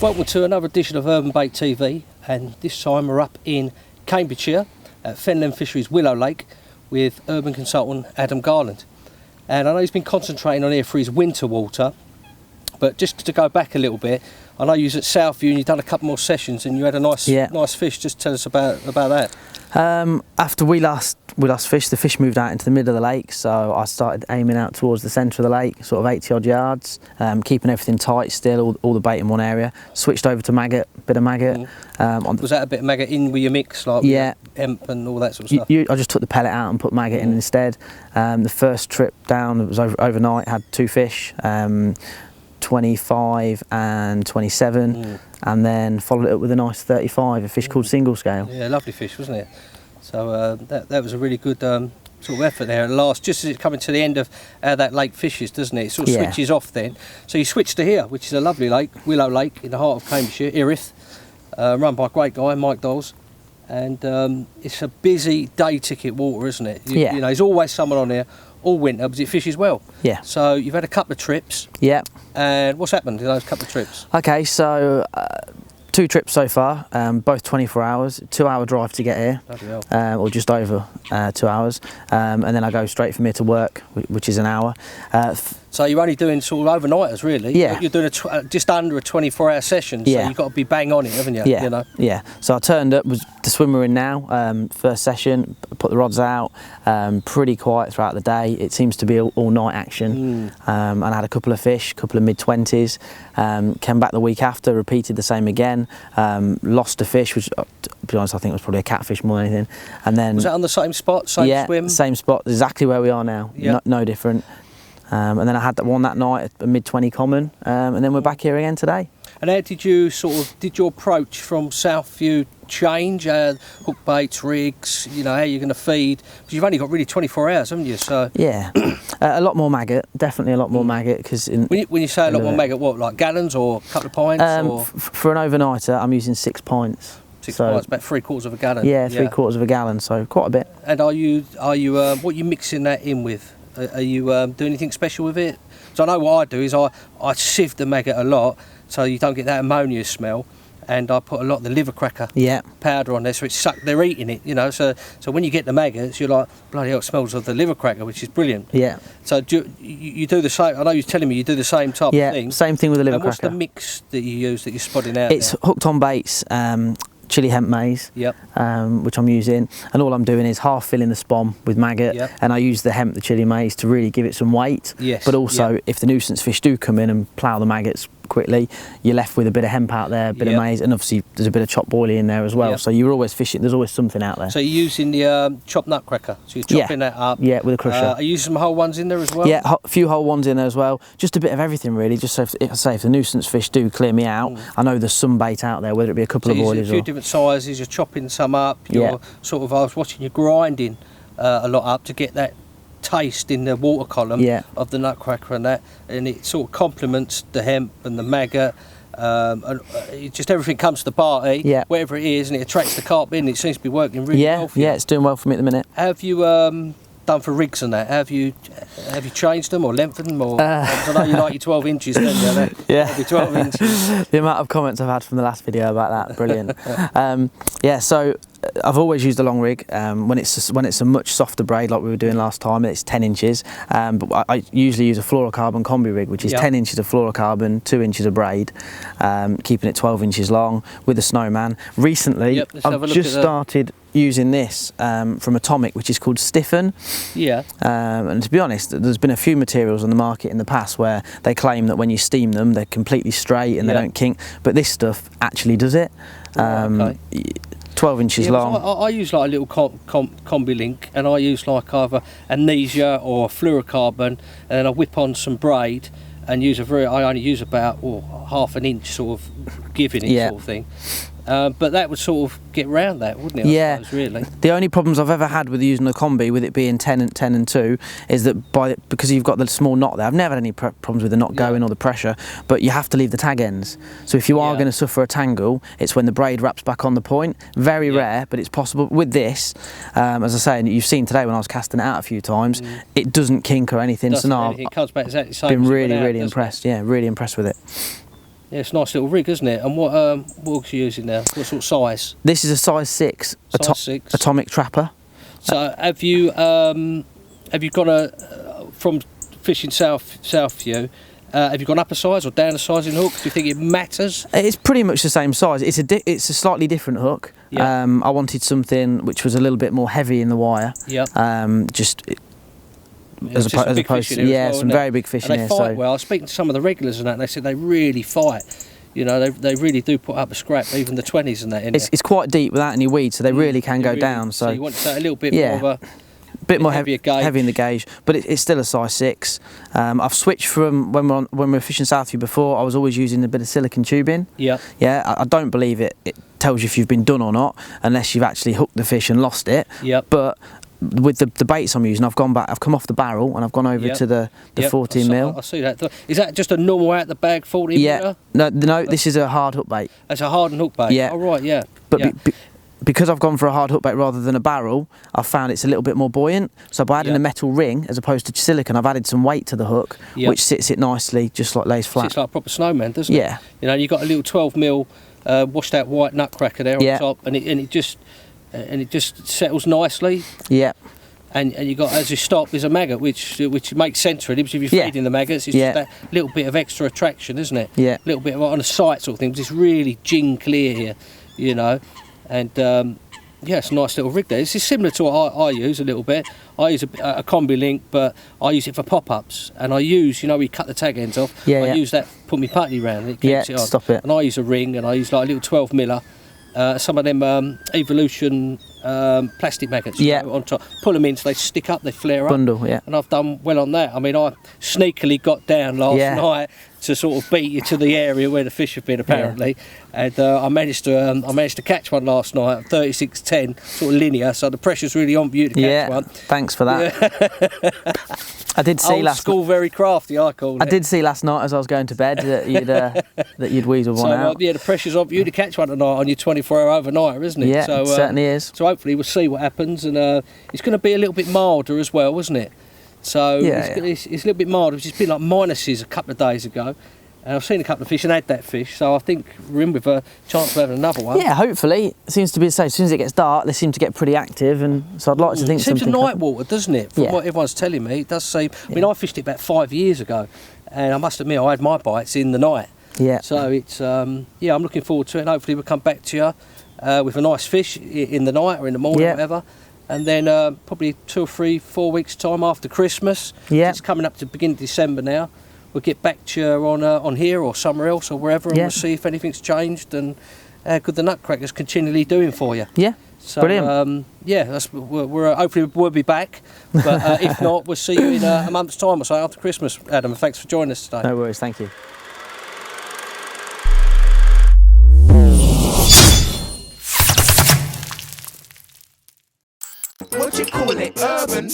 Welcome to another edition of Urban Bait TV, and this time we're up in Cambridgeshire at Fenland Fisheries, Willow Lake, with urban consultant Adam Garland. And I know he's been concentrating on here for his winter water, but just to go back a little bit, I know you was at Southview and you've done a couple more sessions and you had a nice fish. Just tell us about that. After we last fished, the fish moved out into the middle of the lake, so I started aiming out towards the centre of the lake, sort of 80 odd yards, keeping everything tight still, all the bait in one area. Switched over to maggot, bit of maggot. Was that a bit of maggot in with your mix, like hemp and all that sort of stuff? I just took the pellet out and put maggot in instead. The first trip down, it was overnight, had 2 fish. 25 and 27, and then followed it up with a nice 35, a fish called single scale. Yeah, lovely fish, wasn't it? So that was a really good sort of effort there at last, just as it's coming to the end of how that lake fishes, doesn't it? It sort of switches off then. So you switched to here, which is a lovely lake, Willow Lake, in the heart of Cambridgeshire, Earith, run by a great guy, Mike Doles. And it's a busy day ticket water, isn't it? You know, there's always someone on there all winter because it fishes well. Yeah. So you've had a couple of trips. Yeah. And what's happened in those couple of trips? Okay, so 2 trips so far, both 24 hours, 2-hour drive to get here, or just over 2 hours, and then I go straight from here to work, which is an hour. So you're only doing sort of overnighters, really? Yeah. You're doing just under a 24-hour session, so you've got to be bang on it, haven't you? Yeah. You know? Yeah. So I turned up, was the swim we're in now, first session, put the rods out, pretty quiet throughout the day. It seems to be all night action, and I had a couple of fish, a couple of mid-20s, came back the week after, repeated the same again, lost a fish, which, to be honest, I think it was probably a catfish more than anything. And then, was that on the same spot, same swim? Yeah, same spot, exactly where we are now, no different. And then I had that one that night, a mid-20 common, and then we're back here again today. And how did you did your approach from Southview change? Hook baits, rigs, you know, how you're going to feed? Because you've only got really 24 hours, haven't you? So yeah, a lot more maggot, definitely a lot more maggot. Because when you say a lot more maggot, what, like gallons or a couple of pints? For an overnighter, I'm using 6 pints. 6 pints, about 3/4 of a gallon. Yeah, 3/4 of a gallon, so quite a bit. And are you what are you mixing that in with? Are you doing anything special with it? So I know what I do is I sieve the maggot a lot so you don't get that ammonia smell, and I put a lot of the liver cracker powder on there so it's they're eating it, you know. So when you get the maggots, you're like, bloody hell, it smells of the liver cracker, which is brilliant. Yeah. So you do the same. I know you're telling me you do the same type of thing. Yeah, same thing with the liver cracker. What's the mix that you use that you're spotting out? It's hooked on baits. Chili hemp maize, which I'm using, and all I'm doing is half filling the spom with maggot, and I use the hemp, the chili maize, to really give it some weight. Yes. But also, if the nuisance fish do come in and plough the maggots quickly, you're left with a bit of hemp out there, a bit of maize, and obviously there's a bit of chopped boilie in there as well. So you're always fishing. There's always something out there. So you're using the chopped nutcracker. So you're chopping that up. Yeah, with a crusher. Are you using some whole ones in there as well? Yeah, a few whole ones in there as well. Just a bit of everything really. Just so if the nuisance fish do clear me out, I know there's some bait out there, whether it be a couple of boilies a few different sizes. You're chopping some up. You're sort of. I was watching you grinding a lot up to get that taste in the water column of the nutcracker and that, and it sort of complements the hemp and the maggot. And just everything comes to the party, wherever it is, and it attracts the carp in. It seems to be working really well for you. Yeah, it's doing well for me at the minute. Have you done for rigs and that? Have you changed them or lengthened them? Or I know you like your 12 inches, don't you? Yeah, 12 inches. The amount of comments I've had from the last video about that, brilliant. Yeah, so I've always used a long rig. When it's a much softer braid like we were doing last time, it's 10 inches. But I usually use a fluorocarbon combi rig, which is 10 inches of fluorocarbon, 2 inches of braid, keeping it 12 inches long with a snowman. Recently, I've just started using this from Atomic, which is called Stiffen. Yeah. And to be honest, there's been a few materials on the market in the past where they claim that when you steam them, they're completely straight and they don't kink, but this stuff actually does it. 12 inches long. I use like a little combi link, and I use like either amnesia or fluorocarbon, and then I whip on some braid and use I only use about half an inch sort of giving it sort of thing. But that would sort of get round that, wouldn't it? Yeah. I suppose, really. The only problems I've ever had with using a combi, with it being 10 and 2, is that because you've got the small knot there, I've never had any problems with the knot going or the pressure, but you have to leave the tag ends. So if you are going to suffer a tangle, it's when the braid wraps back on the point. Very rare, but it's possible. With this, as I say, and you've seen today when I was casting it out a few times, it doesn't kink or anything. So now it comes back exactly the same. Been really impressed. Yeah, really impressed with it. Yeah, it's a nice little rig, isn't it? And what hooks are you using now? What sort of size? This is a size 6, Size 6. atomic trapper. So have you gone from fishing Southview? Have you gone up a size or down a size in hooks? Do you think it matters? It's pretty much the same size. It's a slightly different hook. Yeah. I wanted something which was a little bit more heavy in the wire. Yeah. As opposed to some very big fish in here. And they fight well. I was speaking to some of the regulars and that, and they said they really fight. You know, they really do put up a scrap, even the 20s and that in there. It's quite deep without any weed, so they really can go down. So you want a little bit more of a bit more heavier gauge. Heavy in the gauge, but it's still a size 6. I've switched from when we were fishing Southview before. I was always using a bit of silicone tubing. Yeah. Yeah. I don't believe it tells you if you've been done or not, unless you've actually hooked the fish and lost it. Yeah. But with the baits I'm using, I've come off the barrel and I've gone over to the 14 mil. I see that. Is that just a normal out the bag 14 mil? No, this is a hard hook bait. It's a hardened hook bait. Yeah. Oh, right, yeah. But because I've gone for a hard hook bait rather than a barrel, I've found it's a little bit more buoyant. So by adding a metal ring as opposed to silicone, I've added some weight to the hook, which sits it nicely, just like lays flat. Sits like a proper snowman, doesn't it? Yeah. You know, you've got a little 12 mil washed out white nutcracker there on top, and it just settles nicely. Yeah. And you got, as you stop, there's a maggot, which makes sense really, because if you're feeding the maggots, it's just that little bit of extra attraction, isn't it? Yeah. A little bit of on a sight sort of thing, because it's really gin clear here, you know. And it's a nice little rig there. This is similar to what I use a little bit. I use a combi link, but I use it for pop-ups. And I use, we cut the tag ends off. I use that, put my putty round, and it keeps it on. Stop it. And I use a ring, and I use like a little 12 miller. Some of them Evolution plastic maggots on top. Pull them in so they stick up, they flare up. Bundle, yeah. And I've done well on that. I mean, I sneakily got down last night to sort of beat you to the area where the fish have been apparently, and I managed to catch one last night at 36.10, sort of linear. So the pressure's really on for you to catch one. Thanks for that. I did see Old school, very crafty, I call it. I did see last night as I was going to bed that you'd weasel one out. The pressure's on for you to catch one tonight on your 24-hour overnighter, isn't it? Yeah, it certainly is. So hopefully we'll see what happens, and it's going to be a little bit milder as well, isn't it? So it's a little bit milder. It's been like minuses a couple of days ago, and I've seen a couple of fish and had that fish, so I think we're in with a chance of having another one. Yeah, hopefully. It seems to be the same. As soon as it gets dark, they seem to get pretty active, and so I'd like to think it seems something. a night water, doesn't it? From what everyone's telling me, it does seem. I mean, I fished it about 5 years ago, and I must admit I had my bites in the night. Yeah. So it's I'm looking forward to it, and hopefully we'll come back to you with a nice fish in the night or in the morning, or whatever. And then probably 2 or 3, 4 weeks time after Christmas. It's coming up to beginning of December now. We'll get back to you on here or somewhere else or wherever, and we'll see if anything's changed and how good the nutcracker's continually doing for you. Yeah. So, brilliant. We're hopefully we'll be back, but if not, we'll see you in a month's time or so after Christmas, Adam. Thanks for joining us today. No worries, thank you. What you call it? Urban.